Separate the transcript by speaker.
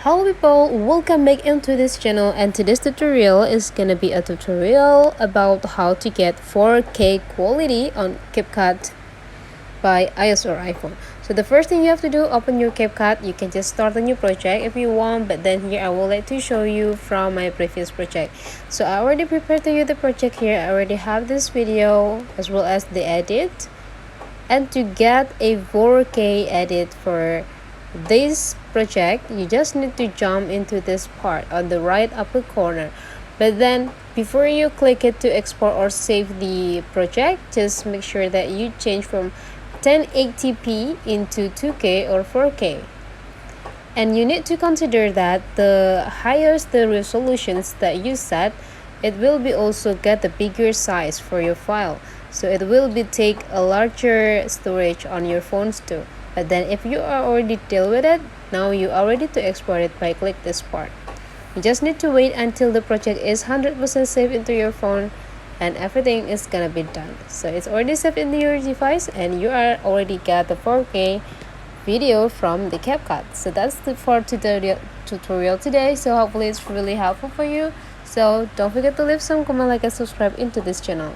Speaker 1: Hello people, welcome back into this channel, and today's tutorial is gonna be a tutorial about how to get 4K quality on CapCut by iOS or iPhone. So the first thing you have to do, open your CapCut. You can just start a new project if you want, but then here I will like to show you from my previous project. So I already prepared to you the project here. I already have this video as well as the edit. And to get a 4K edit for this project, you just need to jump into this part on the right upper corner. But then before you click it to export or save the project, just make sure that you change from 1080p into 2K or 4K. And you need to consider that the higher the resolutions that you set, it will be also get a bigger size for your file, so it will be take a larger storage on your phones too. But then if you are already deal with it, now you are ready to export it by click this part. You just need to wait until the project is 100% saved into your phone and everything is gonna be done. So it's already saved in your device and you are already got the 4K video from the CapCut. So that's the for tutorial today. So hopefully it's really helpful for you. So don't forget to leave some comment, like, and subscribe into this channel.